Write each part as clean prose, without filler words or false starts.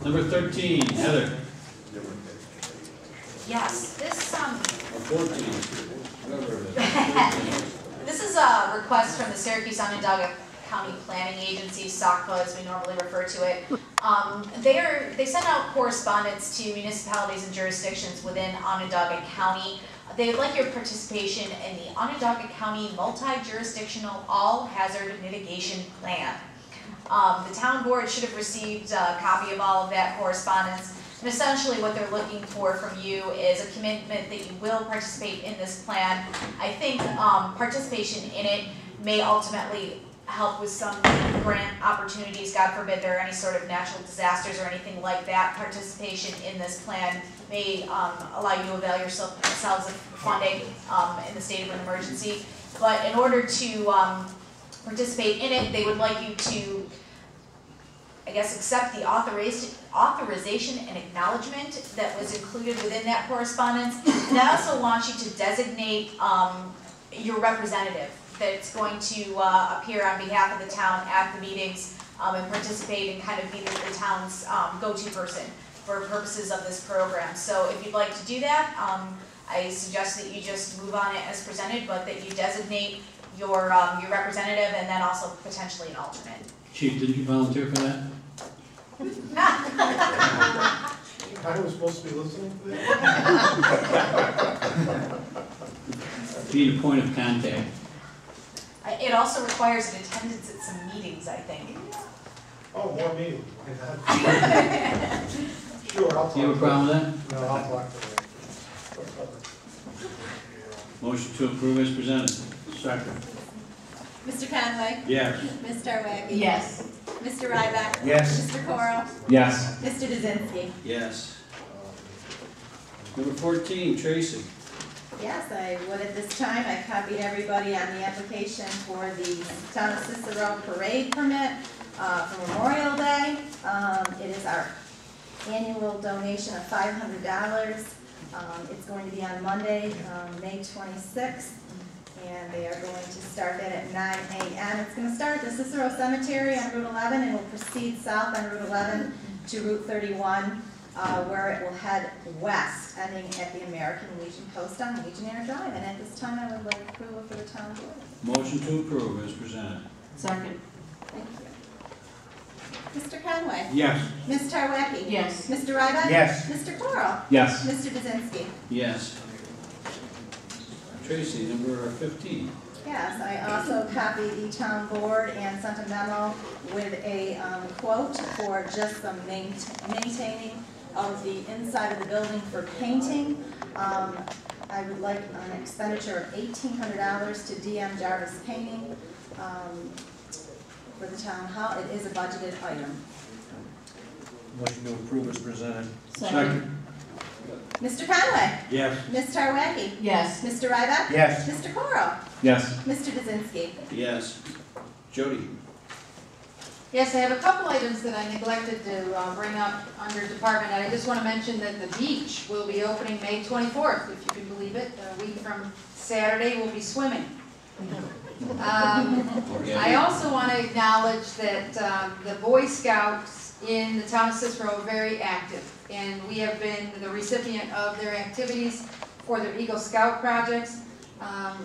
Number 13, Heather. Yes, this Or 14. this is a request from the Syracuse Onondaga County Planning Agency, SOCPA as we normally refer to it. They send out correspondence to municipalities and jurisdictions within Onondaga County. They would like your participation in the Onondaga County Multi-Jurisdictional All-Hazard Mitigation Plan. The town board should have received a copy of all of that correspondence. And essentially what they're looking for from you is a commitment that you will participate in this plan. I think participation in it may ultimately help with some grant opportunities. God forbid there are any sort of natural disasters or anything like that. Participation in this plan may allow you to avail yourselves of funding in the state of an emergency. But in order to participate in it, they would like you to, I guess, accept the authorization and acknowledgement that was included within that correspondence. And I also want you to designate your representative that's going to appear on behalf of the town at the meetings and participate and kind of be the town's go-to person for purposes of this program. So if you'd like to do that, I suggest that you just move on it as presented, but that you designate your representative and then also potentially an alternate. Chief, didn't you volunteer for that? I was supposed to be listening to that? Be the point of contact. It also requires an attendance at some meetings, I think. Oh, more meetings. Sure, I'll talk. Do you have a problem with that? No, I'll talk to them. Motion to approve as presented. Second. Mr. Conway? Yes. Ms. Tarwacki? Yes. Mr. Ryback? Yes. Mr. Coro? Yes. Mr. Dzinski? Yes. Number 14, Tracy. Yes, I would at this time. I copied everybody on the application for the Town of Cicero Parade permit for Memorial Day. It is our annual donation of $500. It's going to be on Monday, May 26th. And they are going to start that at 9 a.m. It's going to start at the Cicero Cemetery on Route 11 and will proceed south on Route 11 to Route 31, where it will head west, ending at the American Legion Post on Legionnaire Drive. And at this time, I would like approval for the town board. Motion to approve as presented. Second. Thank you. Mr. Conway? Yes. Ms. Tarwacki? Yes. Mr. Ryback? Yes. Mr. Coro? Yes. Mr. Dzinski? Yes. Tracy, number 15. Yes, I also copied the town board and sent a memo with a quote for just some maintaining of the inside of the building for painting. I would like an expenditure of $1,800 to DM Jarvis Painting for the town hall. It is a budgeted item. Motion to approve is presented. Second. Mr. Conway? Yes. Ms. Tarwacki? Yes. Mr. Ryback? Yes. Mr. Coro? Yes. Mr. Dzinski? Yes. Jody. Yes, I have a couple items that I neglected to bring up under department, and I just want to mention that the beach will be opening May 24th, if you can believe it. A week from Saturday, we'll be swimming. I also want to acknowledge that the Boy Scouts in the town of Cicero are very active, and we have been the recipient of their activities for their Eagle Scout projects.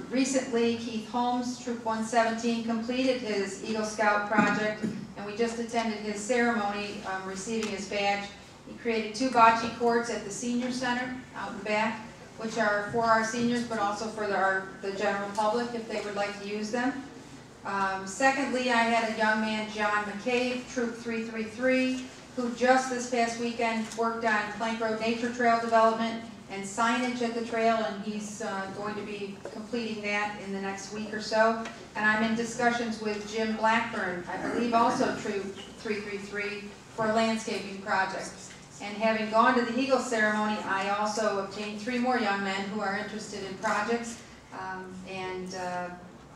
Recently, Keith Holmes, Troop 117, completed his Eagle Scout project, and we just attended his ceremony receiving his badge. He created 2 bocce courts at the senior center out in back, which are for our seniors, but also for the general public if they would like to use them. Secondly, I had a young man, John McCabe, Troop 333, who just this past weekend worked on Plank Road Nature Trail development and signage at the trail, and he's going to be completing that in the next week or so. And I'm in discussions with Jim Blackburn, I believe also Troop 333, for a landscaping project. And having gone to the Eagle ceremony, I also obtained 3 more young men who are interested in projects,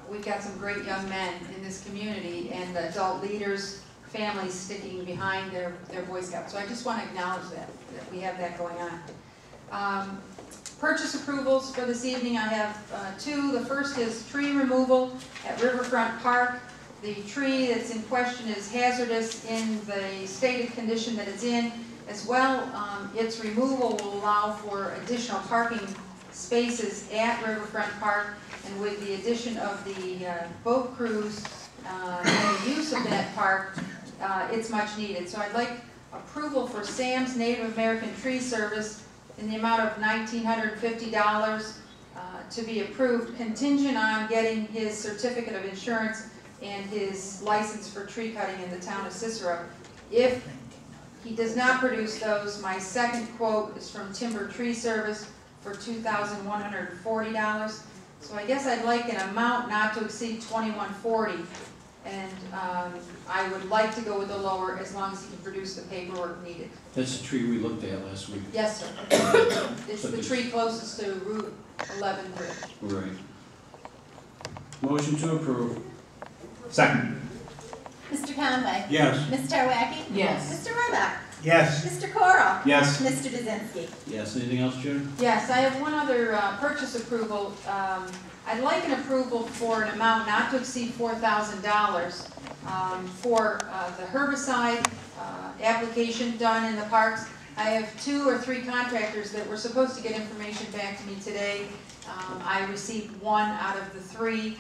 we've got some great young men in this community and adult leaders, families sticking behind their Boy Scouts. So I just want to acknowledge that we have that going on. Purchase approvals for this evening, I have 2. The first is tree removal at Riverfront Park. The tree that's in question is hazardous in the stated condition that it's in. As well, its removal will allow for additional parking spaces at Riverfront Park, and with the addition of the boat cruise and the use of that park, it's much needed. So I'd like approval for Sam's Native American Tree Service in the amount of $1,950 to be approved, contingent on getting his certificate of insurance and his license for tree cutting in the town of Cicero. If he does not produce those, my second quote is from Timber Tree Service for $2,140. So I guess I'd like an amount not to exceed $2,140, and I would like to go with the lower as long as he can produce the paperwork needed. That's the tree we looked at last week. Yes, sir. It's the tree closest to Route 11 Bridge. Right. Motion to approve. Second. Mr. Conway. Yes. Ms. Tarwacki. Yes. Mr. Ryback. Yes. Mr. Corl. Yes. Mr. Kaczynski. Yes, anything else, Jim? Yes, I have one other purchase approval. I'd like an approval for an amount not to exceed $4,000 for the herbicide application done in the parks. I have 2 or 3 contractors that were supposed to get information back to me today. I received 1 out of the 3,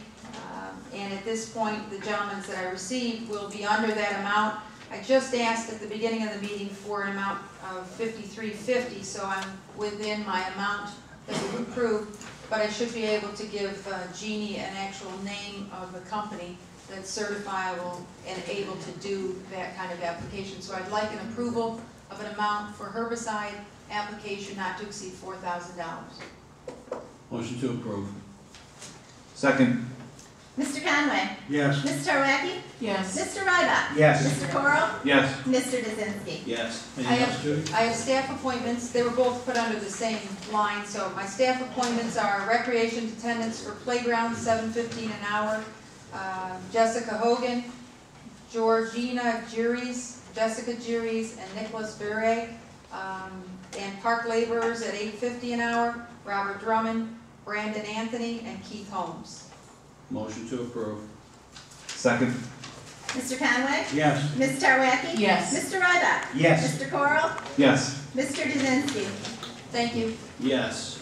and at this point, the gentlemen that I received will be under that amount. I just asked at the beginning of the meeting for an amount of $53.50, so I'm within my amount that we've approved, but I should be able to give Jeannie an actual name of the company that's certifiable and able to do that kind of application. So I'd like an approval of an amount for herbicide application not to exceed $4,000. Motion to approve. Second. Mr. Conway. Yes. Ms. Tarwacki. Yes. Mr. Ryback. Yes. Mr. Corl. Yes. Mr. Kaczynski. Yes. I Anything have- else, Judy? I have staff appointments. They were both put under the same line, so my staff appointments are recreation attendants for playground, $7.15 an hour. Jessica Hogan, Georgina Juries, Jessica Juries, and Nicholas Bure. And park laborers at $8.50 an hour, Robert Drummond, Brandon Anthony, and Keith Holmes. Motion to approve. Second. Mr. Conway. Yes. Ms. Tarwacki. Yes. Mr. Ryback. Yes. Mr. Corl. Yes. Mr. Kaczynski. Thank you. Yes.